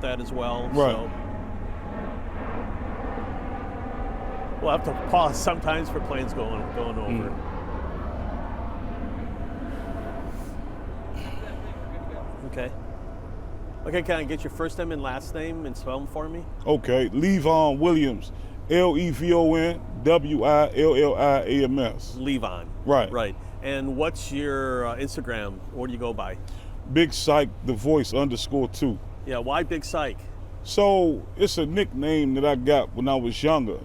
that as well. Right. So we'll have to pause sometimes for planes going over. Okay. Okay, can I get your first name and last name and spell them for me? Okay, Levon Williams, LEVON WILLIAMS. Levon. Right. Right. And what's your Instagram? What do you go by? Big Psych, the voice _2. Yeah, why Big Psych? So it's a nickname that I got when I was younger,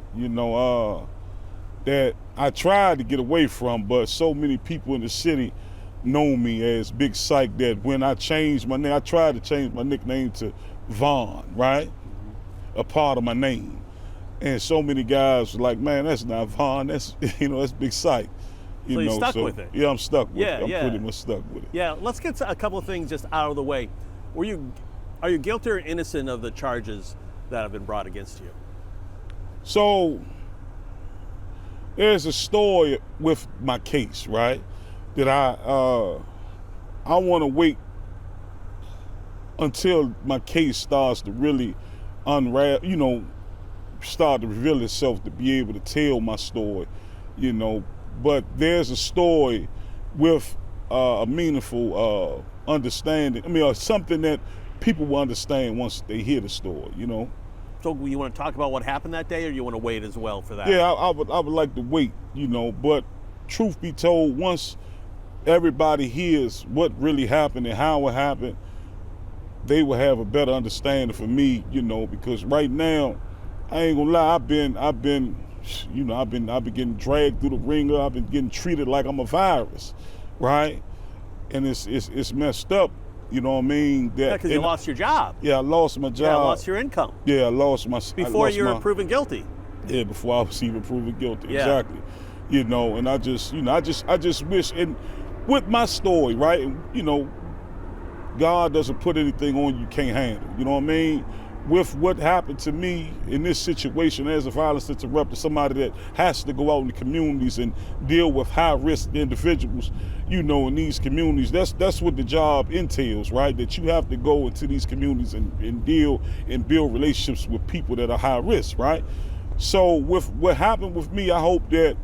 that I tried to get away from, but so many people in the city know me as Big Psych that when I changed my name, I tried to change my nickname to Vaughn, right? A part of my name. And so many guys were like, man, that's not Vaughn, that's that's Big Psych. So you're stuck with it. Yeah, I'm stuck with it. I'm Yeah. pretty much stuck with it. Yeah, let's get to a couple of things just out of the way. Are you guilty or innocent of the charges that have been brought against you? So there's a story with my case, right? That I want to wait until my case starts to really unravel, start to reveal itself to be able to tell my story, But there's a story with a meaningful understanding. Something that people will understand once they hear the story, So you want to talk about what happened that day, or you want to wait as well for that? Yeah, I would like to wait, But truth be told, once everybody hears what really happened and how it happened, they will have a better understanding for me, because right now, I ain't gonna lie, I've been getting dragged through the ringer. I've been getting treated like I'm a virus, right? And it's messed up, you know what I mean? Because you lost your job. Yeah, I lost my job. Yeah, lost your income. Yeah, I lost my. Before you were proven guilty. Yeah, before I was even proven guilty. Yeah. Exactly. And I just wish, and with my story, right? And, God doesn't put anything on you can't handle. You know what I mean? With what happened to me in this situation as a violence interrupter, somebody that has to go out in the communities and deal with high-risk individuals, in these communities, that's what the job entails, right? That you have to go into these communities and deal and build relationships with people that are high risk, right? So with what happened with me, I hope that,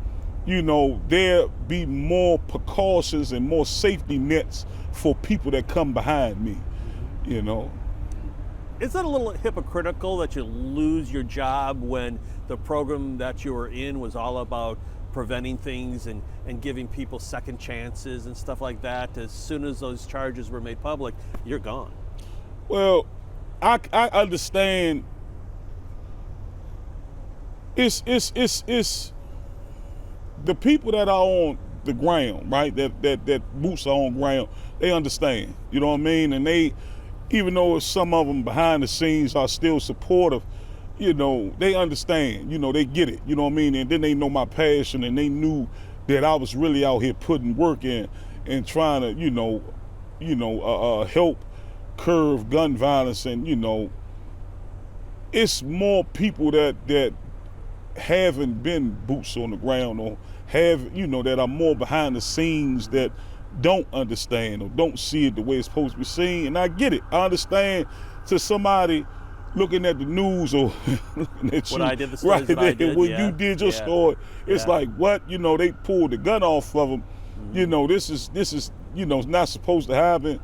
there be more precautions and more safety nets for people that come behind me, Is it a little hypocritical that you lose your job when the program that you were in was all about preventing things and giving people second chances and stuff like that? As soon as those charges were made public, you're gone. Well, I understand. It's the people that are on the ground, right? That boots are on ground. They understand. You know what I mean? And they, even though some of them behind the scenes are still supportive, they understand, they get it, you know what I mean? And then they know my passion, and they knew that I was really out here putting work in and trying to, help curb gun violence. And, it's more people that haven't been boots on the ground or have, that are more behind the scenes that don't understand or don't see it the way it's supposed to be seen. And I get it. I understand to somebody looking at the news or looking at What you, I did, the stories right that I did, when yeah. you did your Yeah. story, it's Yeah. like, what? They pulled the gun off of them. This is not supposed to happen.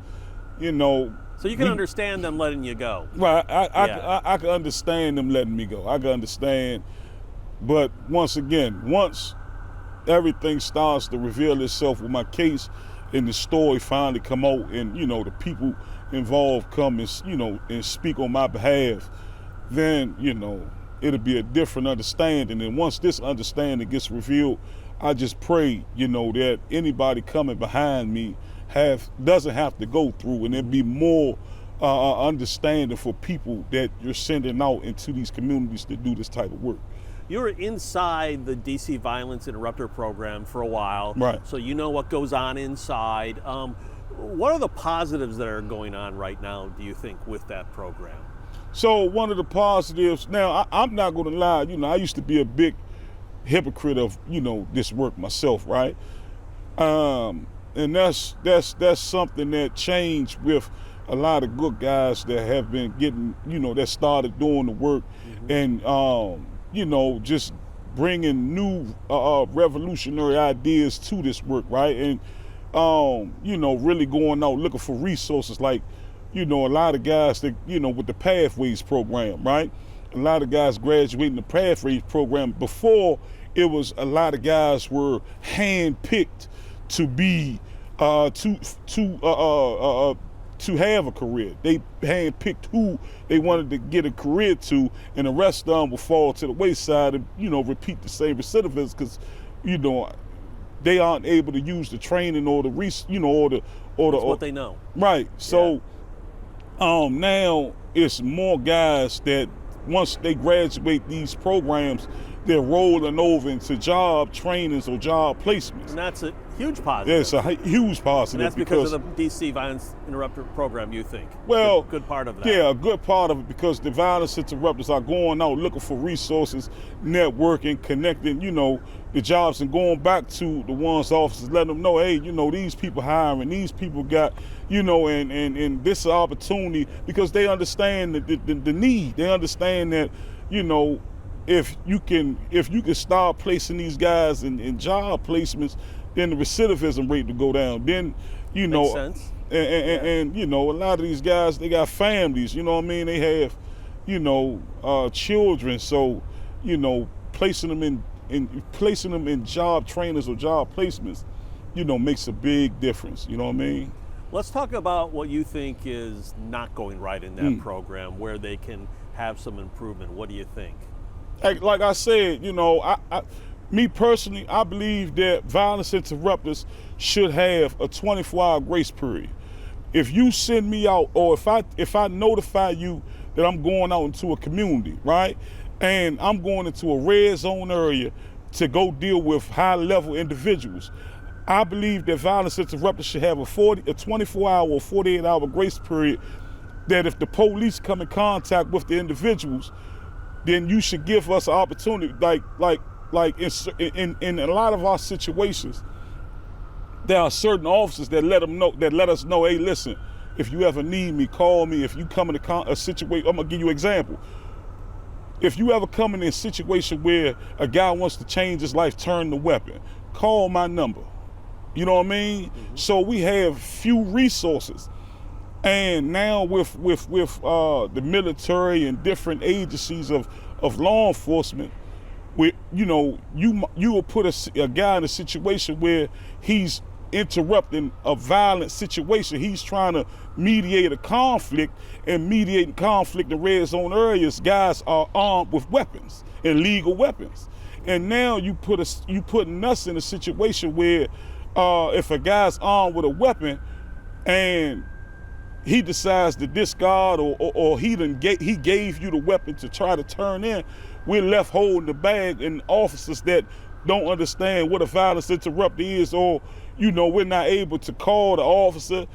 So you can understand them letting you go. Right, I can understand them letting me go. I can understand. But once again, once everything starts to reveal itself with my case and the story finally come out and, the people involved come and, and speak on my behalf, then, it'll be a different understanding. And once this understanding gets revealed, I just pray, that anybody coming behind me doesn't have to go through, and there'll be more understanding for people that you're sending out into these communities to do this type of work. You were inside the DC Violence Interrupter program for a while, Right. So you know what goes on inside. What are the positives that are going on right now, do you think, with that program? So one of the positives, now I'm not gonna lie, I used to be a big hypocrite of, this work myself, right? And that's something that changed with a lot of good guys that have been getting, that started doing the work, and just bringing new revolutionary ideas to this work, right? And really going out looking for resources, like a lot of guys that with the Pathways program, right? A lot of guys graduating the Pathways program. Before, it was a lot of guys were handpicked to be to have a career. They handpicked who they wanted to get a career to, and the rest of them will fall to the wayside and repeat the same recidivism because they aren't able to use the training or the what they know. Right. So now it's more guys that once they graduate these programs, they're rolling over into job trainings or job placements. And that's a huge positive. It's a huge positive. And that's because of the DC Violence Interrupter program, you think? Well, good part of that. Yeah, a good part of it, because the violence interrupters are going out looking for resources, networking, connecting, the jobs, and going back to the ones officers, letting them know, hey, these people hiring, these people got, and this is an opportunity, because they understand the need. They understand that, if you can start placing these guys in job placements, then the recidivism rate will go down. Then, Makes sense. And a lot of these guys, they got families, they have, children. So, placing them in job trainers or job placements, makes a big difference. You know what I mean? Let's talk about what you think is not going right in that program, where they can have some improvement. What do you think? Like I said, me personally, I believe that violence interrupters should have a 24-hour grace period. If you send me out, or if I notify you that I'm going out into a community, right, and I'm going into a red zone area to go deal with high-level individuals, I believe that violence interrupters should have a 24-hour or 48-hour grace period, that if the police come in contact with the individuals, then you should give us an opportunity. Like in a lot of our situations, there are certain officers that let us know, hey, listen, if you ever need me, call me. If you come in a situation, I'm gonna give you an example. If you ever come in a situation where a guy wants to change his life, turn the weapon, call my number. You know what I mean? So we have few resources. And now with the military and different agencies of law enforcement, you will put a guy in a situation where he's interrupting a violent situation. He's trying to mediate a conflict, and mediating conflict in red zone areas, guys are armed with weapons, illegal weapons. And now you putting us in a situation where if a guy's armed with a weapon and he decides to discard, or he gave you the weapon to try to turn in, we're left holding the bag, and officers that don't understand what a violence interrupter is, or we're not able to call the officer,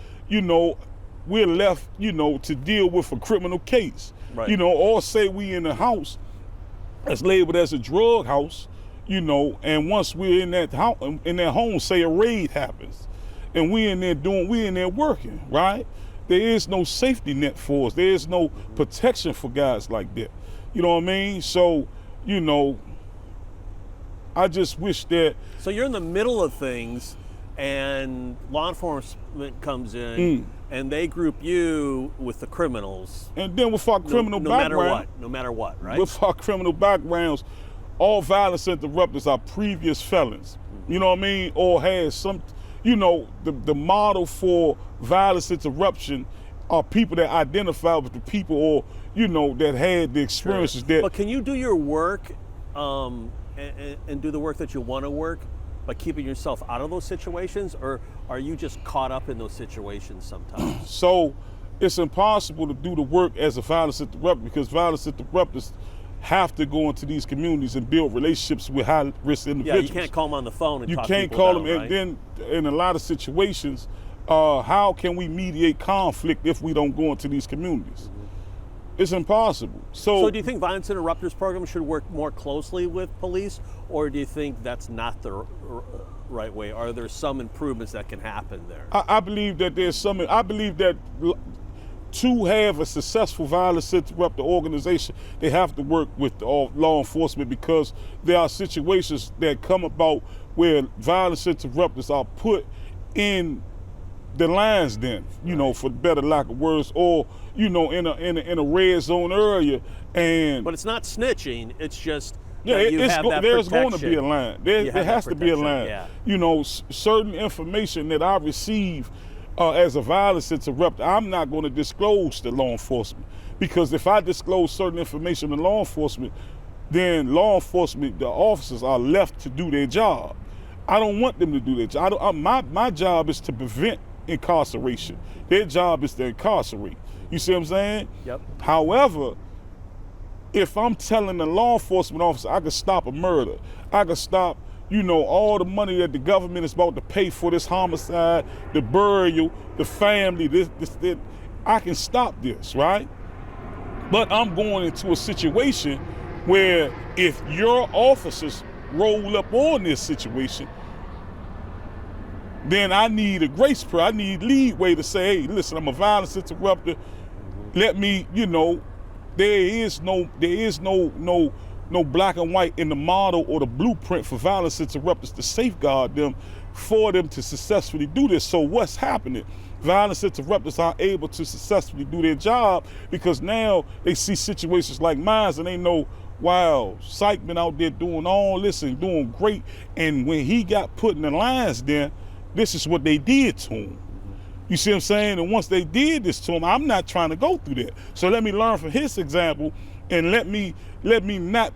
we're left to deal with a criminal case. Right. Or say we in a house that's labeled as a drug house, and once we're in that house, home, say a raid happens, and we in there working, right? There is no safety net for us. There is no protection for guys like that. You know what I mean? So, I just wish that. So you're in the middle of things, and law enforcement comes in, and they group you with the criminals. And then with our criminal background. No matter what, right? With our criminal backgrounds, all violence interrupters are previous felons. You know what I mean? Or has some, the model for violence interruption are people that identify with the people, or that had the experiences. Sure. But can you do your work and do the work that you want to work by keeping yourself out of those situations, or are you just caught up in those situations sometimes? So it's impossible to do the work as a violence interrupter, because violence interrupters have to go into these communities and build relationships with high-risk individuals. Yeah, you can't call them on the phone and you talk can't people call down, them, right? and then in a lot of situations, how can we mediate conflict if we don't go into these communities? It's impossible. So do you think violence interrupters program should work more closely with police, or do you think that's not the right way? Are there some improvements that can happen there? I believe that there's some. I believe that to have a successful violence interrupter organization, they have to work with law enforcement, because there are situations that come about where violence interrupters are put in the lines then, for better lack of words, or, in a red zone area. But it's not snitching, it's just there's going to be a line. There has to be a line. Yeah. Certain information that I receive as a violence interrupter, I'm not going to disclose to law enforcement, because if I disclose certain information to law enforcement, then law enforcement, the officers, are left to do their job. I don't want them to do their job. My job is to prevent incarceration. Their job is to incarcerate. You see what I'm saying? Yep. However, if I'm telling the law enforcement officer I can stop a murder, I can stop, all the money that the government is about to pay for this homicide, the burial, the family, this, I can stop this, right? But I'm going into a situation where if your officers roll up on this situation, then I need a grace period. I need leeway to say, hey, listen, I'm a violence interrupter. Let me, there is no black and white in the model or the blueprint for violence interrupters to safeguard them, for them to successfully do this. So what's happening? Violence interrupters aren't able to successfully do their job, because now they see situations like mine and they know, wow, Psych been out there doing all this and doing great. And when he got put in the lines there, this is what they did to him. You see what I'm saying? And once they did this to him, I'm not trying to go through that. So let me learn from his example, and let me not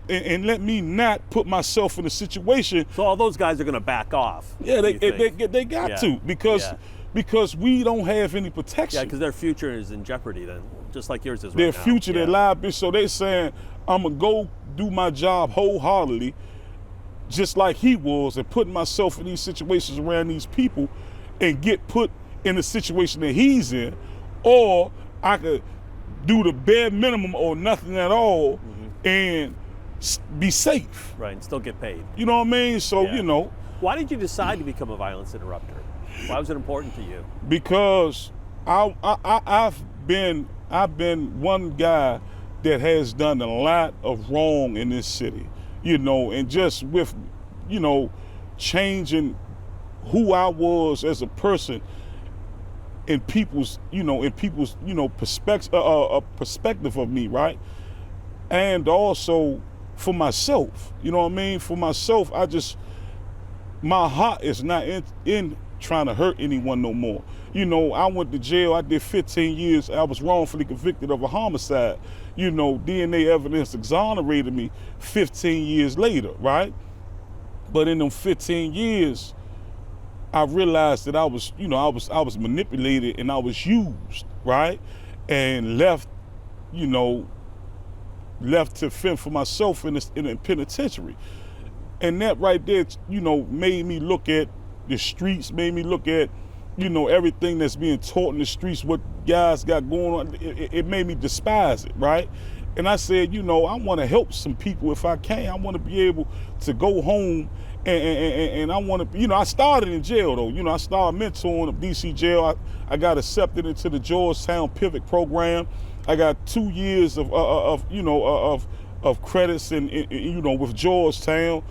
put myself in a situation. So all those guys are going to back off. Yeah, they got to, because we don't have any protection. Yeah, because their future is in jeopardy then, just like yours is right their now. Their future, their lives. So they saying, I'm gonna go do my job wholeheartedly, just like he was, and putting myself in these situations around these people and get put in the situation that he's in, or I could do the bare minimum or nothing at all and be safe. Right, and still get paid. You know what I mean? So, Why did you decide to become a violence interrupter? Why was it important to you? Because I've been one guy that has done a lot of wrong in this city, and just with, changing who I was as a person in people's perspective of me, right? And also for myself, For myself, my heart is not in trying to hurt anyone no more. I went to jail, I did 15 years, I was wrongfully convicted of a homicide. DNA evidence exonerated me 15 years later, right? But in them 15 years, I realized that I was manipulated and I was used, right? And left to fend for myself in a penitentiary. And that right there, made me look at the streets, made me look at, everything that's being taught in the streets, what guys got going on. It made me despise it, right? And I said, I want to help some people if I can. I want to be able to go home and I want to, I started in jail though. I started mentoring at DC jail. I got accepted into the Georgetown Pivot program. I got 2 years of credits with Georgetown,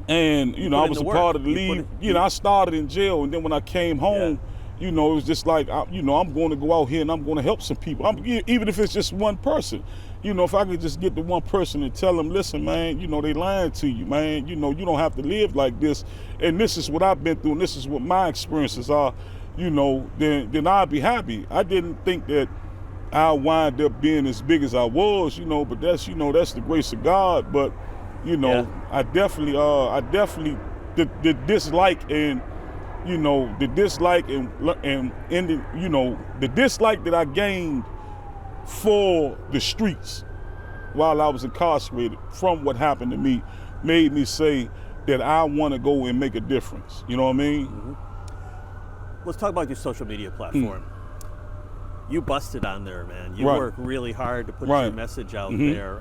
and I was a part of the league. I started in jail, and then when I came home, it was just like, I'm going to go out here and I'm going to help some people. Even if it's just one person, if I could just get the one person and tell them, listen, man, they lying to you, man. You don't have to live like this, and this is what I've been through, and this is what my experiences are. Then I'd be happy. I didn't think that I'll wind up being as big as I was, but that's the grace of God. But I definitely the dislike and the dislike the dislike that I gained for the streets while I was incarcerated from what happened to me made me say that I want to go and make a difference. You know what I mean? Mm-hmm. Let's talk about your social media platform. You busted on there, man. You work really hard to put your message out there.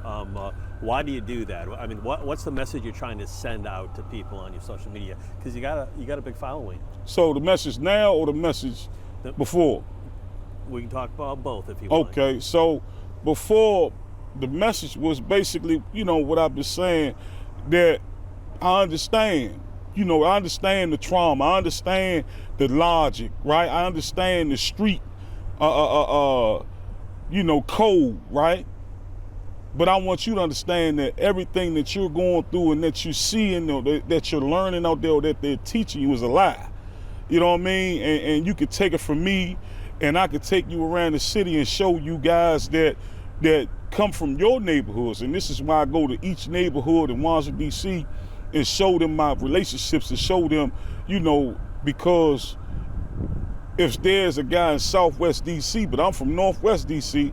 Why do you do that? I mean, what's the message you're trying to send out to people on your social media? Because you got a big following. So the message now or the message before? We can talk about both if you want. Okay, so before, the message was basically, what I've been saying, that I understand. I understand the trauma. I understand the logic, right? I understand the street, code, right? But I want you to understand that everything that you're going through and that you see and that you're learning out there, or that they're teaching you, is a lie. You know what I mean? And you could take it from me, and I could take you around the city and show you guys that come from your neighborhoods. And this is why I go to each neighborhood in Washington, D.C., and show them my relationships, and show them, because if there's a guy in Southwest D.C., but I'm from Northwest D.C.,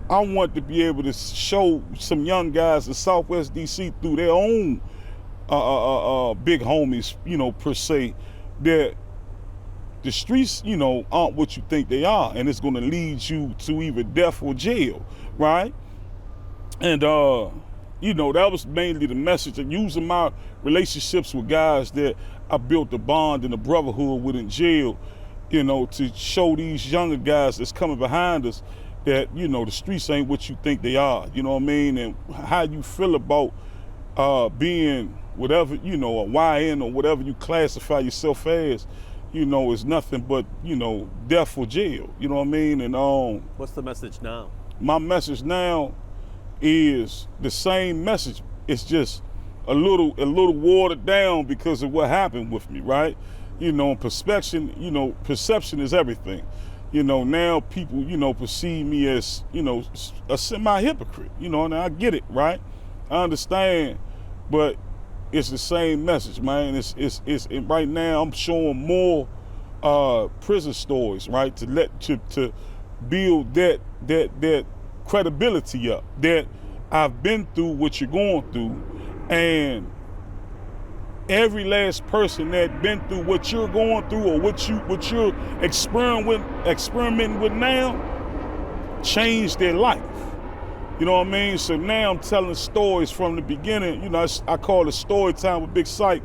I want to be able to show some young guys in Southwest D.C. through their own big homies, per se, that the streets, aren't what you think they are, and it's going to lead you to either death or jail, right? And, that was mainly the message, and using my relationships with guys that I built a bond and a brotherhood with in jail, to show these younger guys that's coming behind us that, the streets ain't what you think they are, you know what I mean? And how you feel about being whatever, a YN or whatever you classify yourself as, is nothing but, death or jail, you know what I mean? And what's the message now? My message now is the same message. It's just a little watered down because of what happened with me, right? Perception is everything. Now people, perceive me as, a semi-hypocrite, and I get it, right? I understand, but it's the same message, man. It's right now I'm showing more prison stories, right? To build that credibility up, that I've been through what you're going through, and every last person that been through what you're going through, or what you're experimenting with now, changed their life. You know what I mean? So now I'm telling stories from the beginning. I call it story time with Big Sight,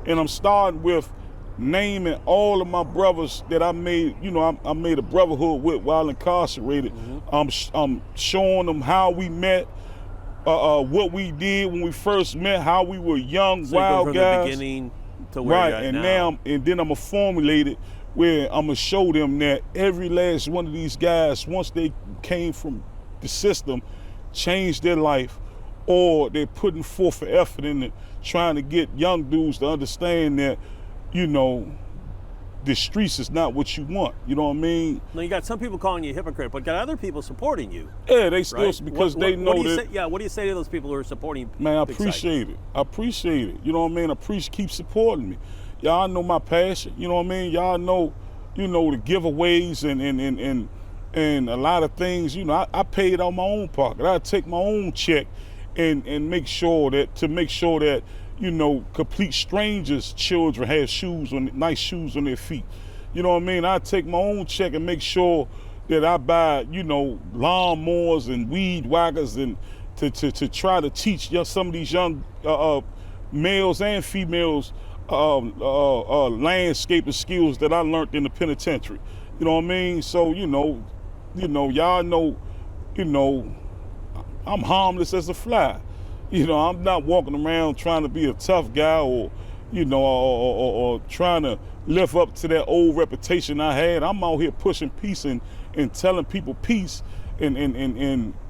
and I'm starting with naming all of my brothers that I made. I made a brotherhood with while incarcerated. Mm-hmm. I'm showing them how we met. What we did when we first met, how we were young, so wild from guys. The beginning to where right, you're at and now. Then I'm gonna formulate it where I'm gonna show them that every last one of these guys, once they came from the system, changed their life, or they're putting forth an effort in it, trying to get young dudes to understand that, the streets is not what you want. You know what I mean? Now you got some people calling you a hypocrite, but got other people supporting you. Yeah, they still, right? because they know what do you say to those people who are supporting? Man, I appreciate it. I appreciate it. You know what I mean? Keep supporting me. Y'all know my passion. You know what I mean? Y'all know, the giveaways and a lot of things. I pay it out my own pocket. I take my own check and make sure that complete strangers' children have nice shoes on their feet. You know what I mean? I take my own check and make sure that I buy, lawnmowers and weed whackers, and to try to teach some of these young males and females landscaping skills that I learned in the penitentiary. You know what I mean? So, y'all know, I'm harmless as a fly. I'm not walking around trying to be a tough guy, or trying to live up to that old reputation I had. I'm out here pushing peace and telling people peace. And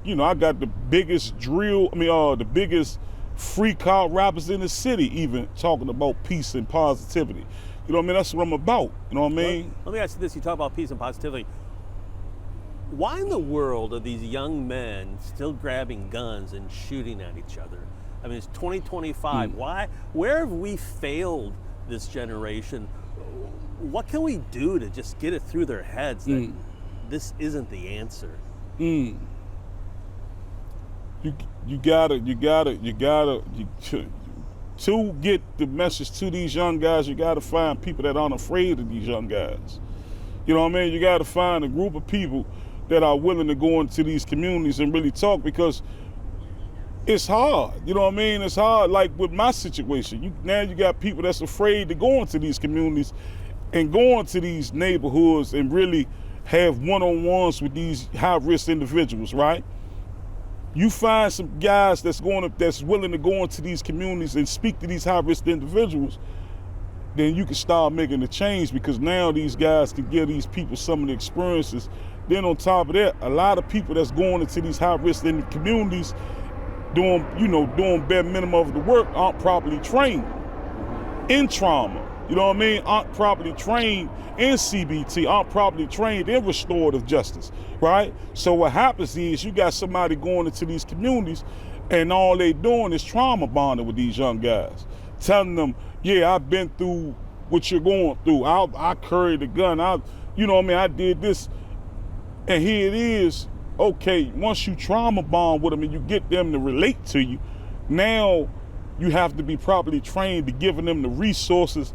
I got the biggest the biggest free car rappers in the city, even talking about peace and positivity. You know what I mean? That's what I'm about. You know what I mean? Let me ask you this. You talk about peace and positivity. Why in the world are these young men still grabbing guns and shooting at each other? I mean, it's 2025. Where have we failed this generation? What can we do to just get it through their heads that this isn't the answer? You gotta to get the message to these young guys, you gotta find people that aren't afraid of these young guys. You know what I mean? You gotta find a group of people that are willing to go into these communities and really talk, because it's hard. You know what I mean? It's hard. Like with my situation, now you got people that's afraid to go into these communities and go into these neighborhoods and really have one-on-ones with these high-risk individuals, right? You find some guys that's willing to go into these communities and speak to these high-risk individuals, then you can start making a change, because now these guys can give these people some of the experiences. Then on top of that, a lot of people that's going into these high-risk communities doing bare minimum of the work aren't properly trained in trauma. You know what I mean? Aren't properly trained in CBT, aren't properly trained in restorative justice, right? So what happens is you got somebody going into these communities and all they doing is trauma bonding with these young guys, telling them, yeah, I've been through what you're going through. I carried a gun. I did this. And here it is. Okay, once you trauma bond with them and you get them to relate to you, now you have to be properly trained to giving them the resources,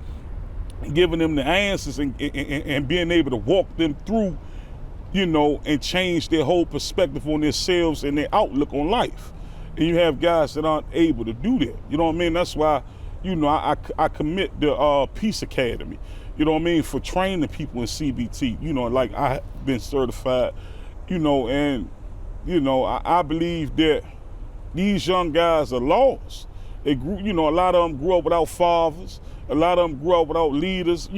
giving them the answers, and being able to walk them through, and change their whole perspective on themselves and their outlook on life. And you have guys that aren't able to do that. You know what I mean? That's why, I commit the Peace Academy, for training people in CBT. Like I've been certified, and, I believe that these young guys are lost. They grew, a lot of them grew up without fathers. A lot of them grew up without leaders.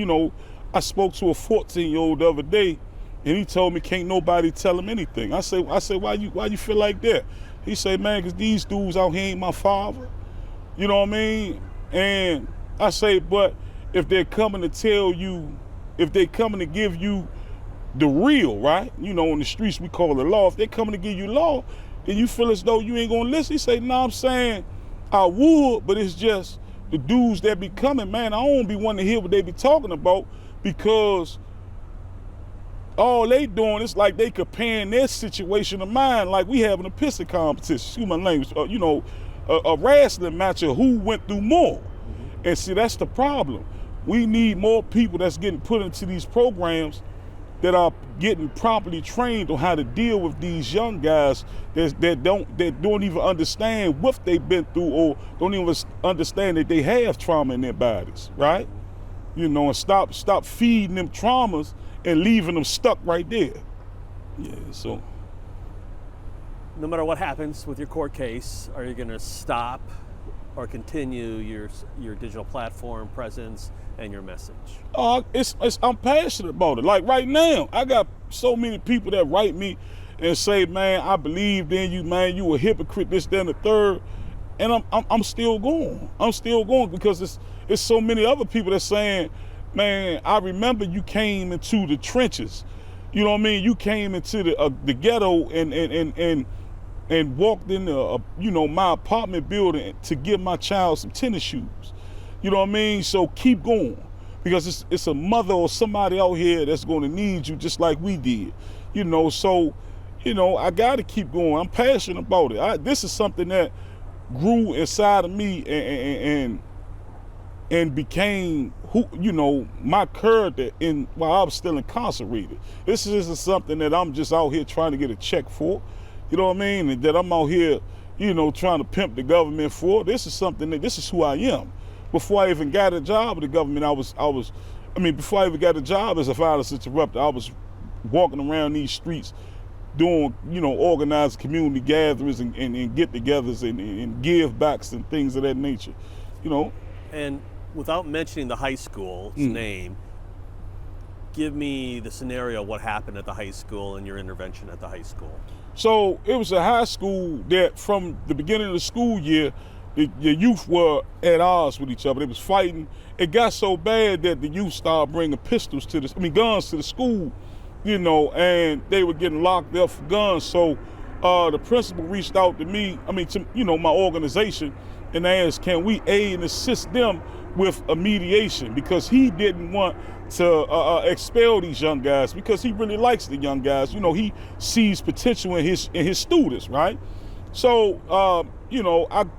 I spoke to a 14-year-old the other day, and he told me can't nobody tell him anything. I said, why you feel like that? He said, man, because these dudes out here ain't my father. You know what I mean? And I say, but if they're coming to tell you, if they're coming to give you the real, right? In the streets we call it law. If they're coming to give you law, then you feel as though you ain't gonna listen. He say, no, I'm saying I would, but it's just the dudes that be coming, man, I don't be wanting to hear what they be talking about, because all they doing is like they comparing their situation to mine, like we having a pissing competition, excuse my language, a wrestling match of who went through more. And see, that's the problem. We need more people that's getting put into these programs that are getting properly trained on how to deal with these young guys that don't even understand what they've been through, or don't even understand that they have trauma in their bodies, right? And stop feeding them traumas and leaving them stuck right there. Yeah, so. No matter what happens with your court case, are you going to stop or continue your digital platform presence and your message? I'm passionate about it. Like right now, I got so many people that write me and say, man, I believed in you, man, you a hypocrite, this, that, and the third. And I'm still going. I'm still going, because it's so many other people that's saying, man, I remember you came into the trenches. You know what I mean? You came into the ghetto and walked into my apartment building to give my child some tennis shoes. You know what I mean? So keep going, because it's a mother or somebody out here that's going to need you just like we did. So I got to keep going. I'm passionate about it. This is something that grew inside of me and became my character while I was still incarcerated. This isn't something that I'm just out here trying to get a check for. You know what I mean? And that I'm out here, trying to pimp the government for. This is who I am. Before I even got a job with the government, before I even got a job as a violence interrupter, I was walking around these streets doing, organized community gatherings and get-togethers and give-backs and things of that nature, And without mentioning the high school's name, give me the scenario of what happened at the high school and your intervention at the high school. So it was a high school that from the beginning of the school year, the youth were at odds with each other. They was fighting. It got so bad that the youth started bringing guns to the school, and they were getting locked up for guns. So the principal reached out to me, to my organization, and asked, can we aid and assist them with a mediation, because he didn't want to expel these young guys, because he really likes the young guys. He sees potential in his students, right? So, I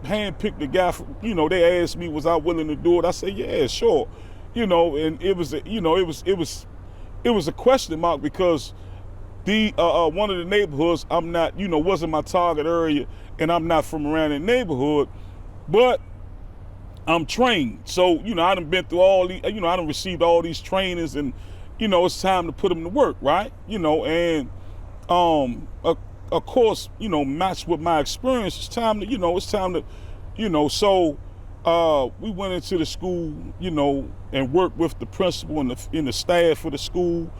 handpicked the guy. They asked me, was I willing to do it? I said, yeah, sure. And it was, it was a question mark, because the one of the neighborhoods I'm not, wasn't my target area, and I'm not from around the neighborhood, but I'm trained. So, I done been through all these, I done received all these trainings and it's time to put them to work, right? And of course, matched with my experience, it's time to, so we went into the school, and worked with the principal and the staff for the school.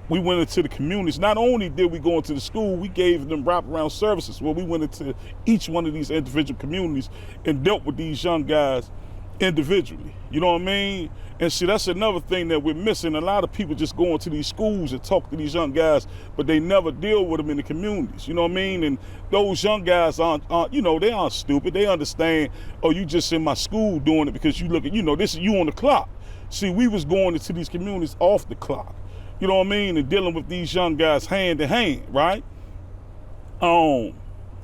We went into the communities. Not only did we go into the school, we gave them wraparound services where we went into each one of these individual communities and dealt with these young guys individually. You know what I mean? And see, that's another thing that we're missing. A lot of people just go into these schools and talk to these young guys, but they never deal with them in the communities. You know what I mean? And those young guys aren't they aren't stupid. They understand, oh, you just in my school doing it because you look at, this is you on the clock. See, we was going into these communities off the clock. You know what I mean? And dealing with these young guys hand to hand, right? So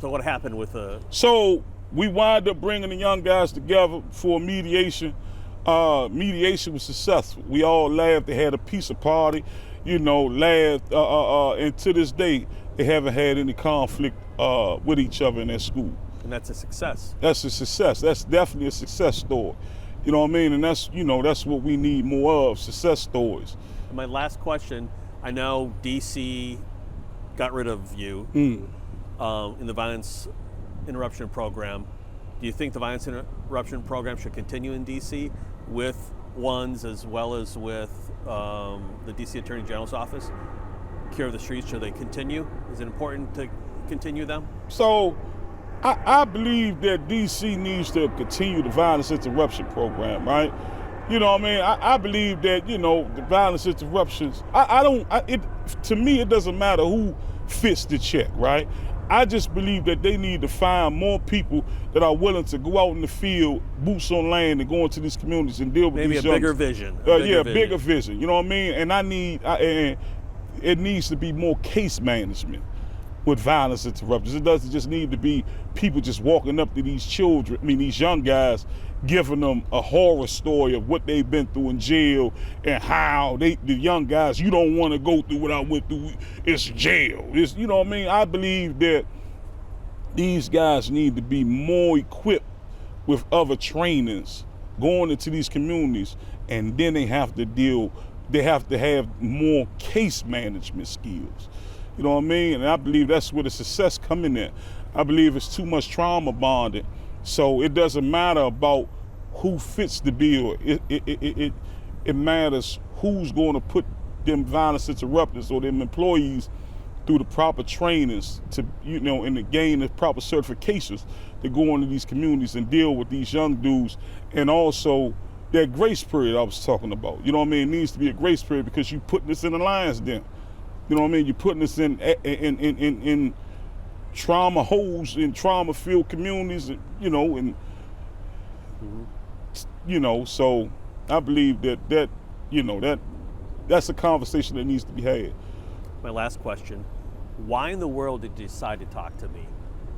what happened with So we wound up bringing the young guys together for mediation. Mediation was successful. We all laughed. They had a pizza party, laughed. And to this day, they haven't had any conflict with each other in their school. And that's a success. That's a success. That's definitely a success story. You know what I mean? And that's what we need more of, success stories. My last question, I know DC got rid of you in the violence interruption program. Do you think the violence interruption program should continue in DC with ones as well as with the DC Attorney General's office? Cure of the streets, should they continue? Is it important to continue them? So I believe that DC needs to continue the violence interruption program, right? You know what I mean? I believe that, the violence interruptions, to me, it doesn't matter who fits the check, right? I just believe that they need to find more people that are willing to go out in the field, boots on land, and go into these communities and deal with maybe these a bigger vision. Bigger vision. You know what I mean? And and it needs to be more case management with violence interruptions. It doesn't just need to be people just walking up to these these young guys, giving them a horror story of what they've been through in jail and how the young guys, you don't want to go through what I went through, it's jail. You know what I mean? I believe that these guys need to be more equipped with other trainings going into these communities, and then they have to have more case management skills. You know what I mean? And I believe that's where the success come in at. I believe it's too much trauma bonding. So it doesn't matter about who fits the bill. It matters who's going to put them violence interrupters or them employees through the proper trainings to, and to gain the proper certifications to go into these communities and deal with these young dudes. And also that grace period I was talking about. You know what I mean? It needs to be a grace period because you're putting this in the lion's den. You know what I mean? You're putting this in trauma holes, in trauma-filled communities, so I believe that's a conversation that needs to be had. My last question, why in the world did you decide to talk to me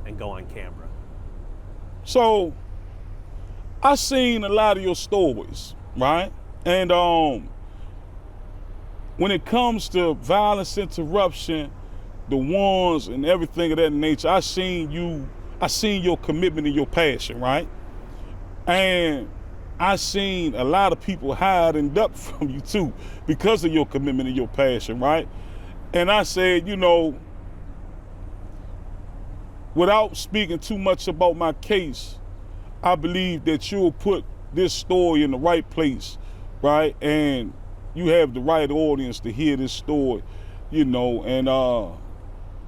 and go on camera? So I seen a lot of your stories, right? And when it comes to violence interruption, the ones and everything of that nature, I seen your commitment and your passion, right? And I seen a lot of people hide and duck from you too because of your commitment and your passion, right? And I said, without speaking too much about my case, I believe that you'll put this story in the right place, right? And you have the right audience to hear this story, and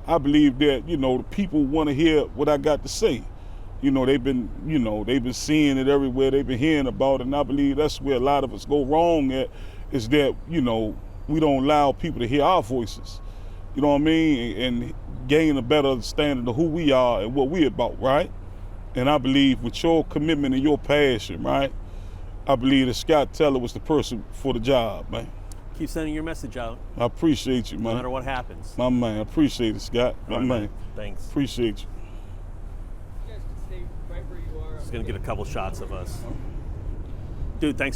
I believe that, the people want to hear what I got to say. They've been seeing it everywhere, they've been hearing about it, and I believe that's where a lot of us go wrong at, is that, we don't allow people to hear our voices, you know what I mean, and gain a better understanding of who we are and what we're about, right? And I believe with your commitment and your passion, right, I believe that Scott Taylor was the person for the job, man. Keep sending your message out. I appreciate you, man. No matter what happens. My man, I appreciate it, Scott. My man. Thanks. Appreciate you. You guys can stay right where you are. Just gonna get a couple shots of us. Dude, thanks so much.